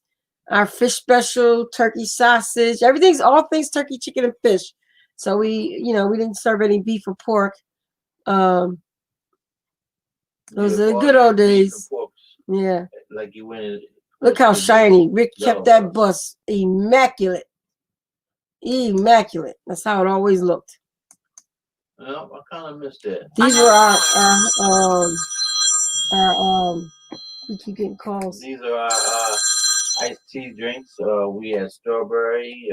Our fish special, turkey sausage, all things turkey, chicken, and fish. So we didn't serve any beef or pork. Those are the good old days. Yeah. Like you went. Look how shiny. Rick kept that bus immaculate. Immaculate. That's how it always looked. Well, I kind of missed that. These were our we keep getting calls. These are our iced tea drinks. We had strawberry,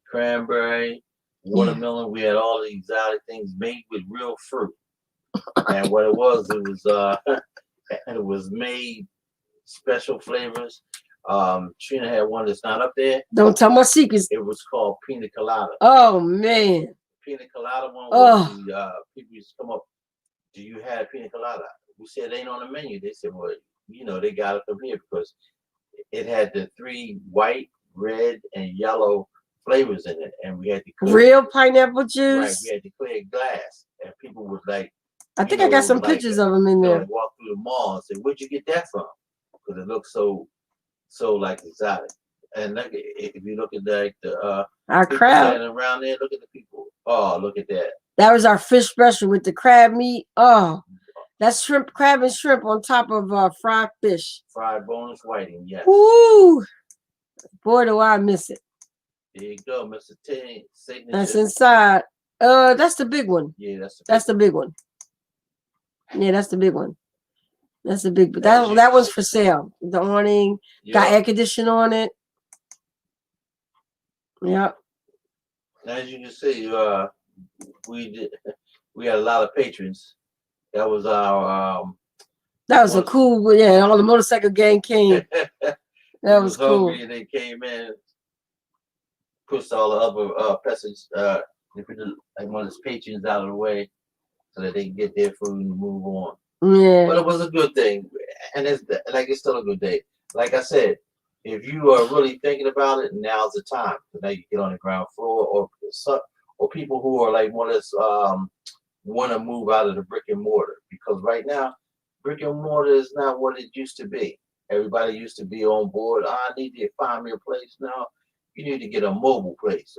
cranberry, watermelon. We had all the exotic things made with real fruit. And what it was it was made special flavors. Trina had one that's not up there. Don't tell my secrets. It was called pina colada. Oh man. Pina colada one was people used to come up. Do you have pina colada? We said it ain't on the menu. They said, well, they got it from here because it had the 3 white, red and yellow flavors in it, and we had to clear Real pineapple right. juice. We had to clear glass, and people would like, I think I got some pictures of them in there. like walk through the mall and say, "Where'd you get that from?" Because it looks so like exotic. And look, if you look at like the Our people crab. standing around there, look at the people. Oh, look at that. That was our fish special with the crab meat. Oh, that's shrimp, crab, and shrimp on top of fried fish. Fried boneless whiting, yes. Woo! Boy, do I miss it. There you go, Mr. T. Signature. That's inside. That's the big one. Yeah, that's the big one. Yeah, that's the big one. That's the big. But that one's for sale. The awning got air conditioning on it. Yep. As you can see, we had a lot of patrons. That was our that was a cool, yeah, all the motorcycle gang came. That was cool. And they came in, pushed all the other passengers, they put like one of his patrons out of the way so that they can get their food and move on. Yeah. But it was a good thing, and it's still a good day. Like I said, if you are really thinking about it, now's the time. Now you get on the ground floor, or people who are like want to move out of the brick and mortar, because right now brick and mortar is not what it used to be. Everybody used to be on board. I need to find me a place now. You need to get a mobile place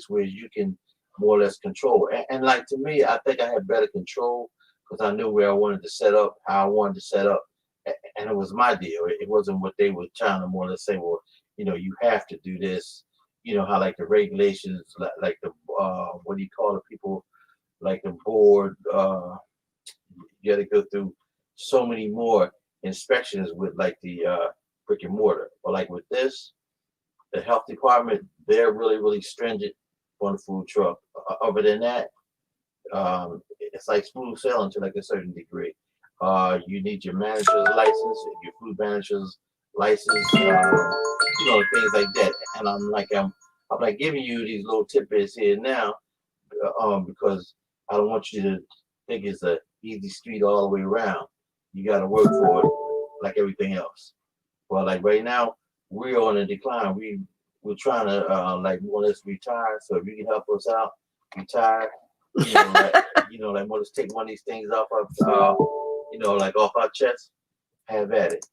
where you can more or less control. And like to me, I think I had better control because I knew where I wanted to set up, how I wanted to set up, and it was my deal. It wasn't what they were trying to more or less say. Well, you have to do this. How like the regulations, like the what do you call it? People like the board. You got to go through so many more inspections with like the brick and mortar, but like with this, the health department, they're really stringent on the food truck. Other than that, it's like smooth sailing to like a certain degree. You need your manager's license, your food manager's license, things like that. And I'm like giving you these little tidbits here now, because I don't want you to think it's a easy street all the way around. You got to work for it like everything else. Well, like right now, we're on a decline. We're trying to like more or less retire. So if you can help us out, retire. Like more or less take one of these things off like off our chest. Have at it.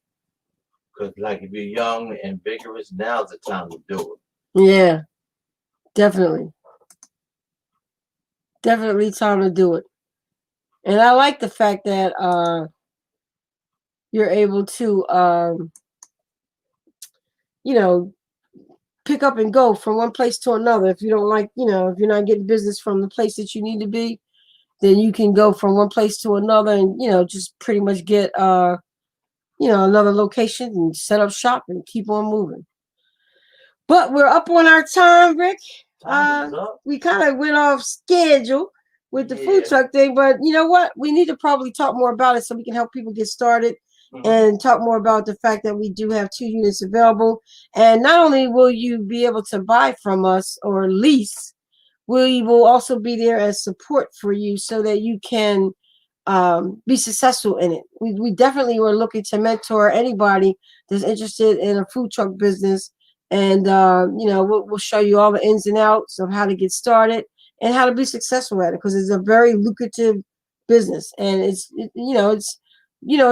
Because like if you're young and vigorous, now's the time to do it. Yeah, definitely. Definitely time to do it. And I like the fact that you're able to pick up and go from one place to another. If you don't like, if you're not getting business from the place that you need to be, then you can go from one place to another and, just pretty much get, another location and set up shop and keep on moving. But we're up on our time, Rick. We kind of went off schedule with the food truck thing, but you know what? We need to probably talk more about it so we can help people get started. And talk more about the fact that we do have 2 units available. And not only will you be able to buy from us or lease, we will also be there as support for you so that you can be successful in it. We definitely were looking to mentor anybody that's interested in a food truck business. And, we'll show you all the ins and outs of how to get started and how to be successful at it, because it's a very lucrative business. And it's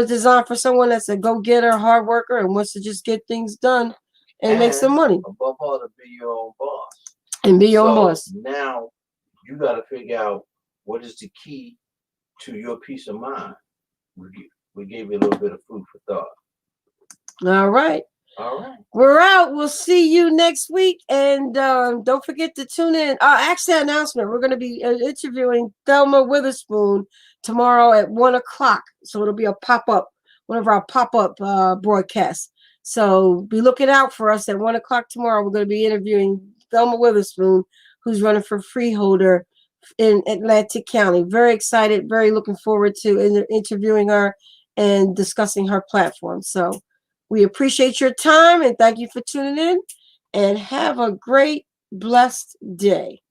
designed for someone that's a go-getter, hard worker, and wants to just get things done and make some money. Above all, to be your own boss. And be your own boss. Now you got to figure out what is the key to your peace of mind. We gave you a little bit of food for thought. All right. We're out. We'll see you next week. And don't forget to tune in. Actually, announcement. We're going to be interviewing Thelma Witherspoon tomorrow at 1:00. So it'll be a pop-up, one of our pop-up broadcasts. So be looking out for us at 1:00 tomorrow. We're going to be interviewing Thelma Witherspoon, who's running for freeholder in Atlantic County. Very excited. Very looking forward to interviewing her and discussing her platform. So we appreciate your time and thank you for tuning in, and have a great, blessed day.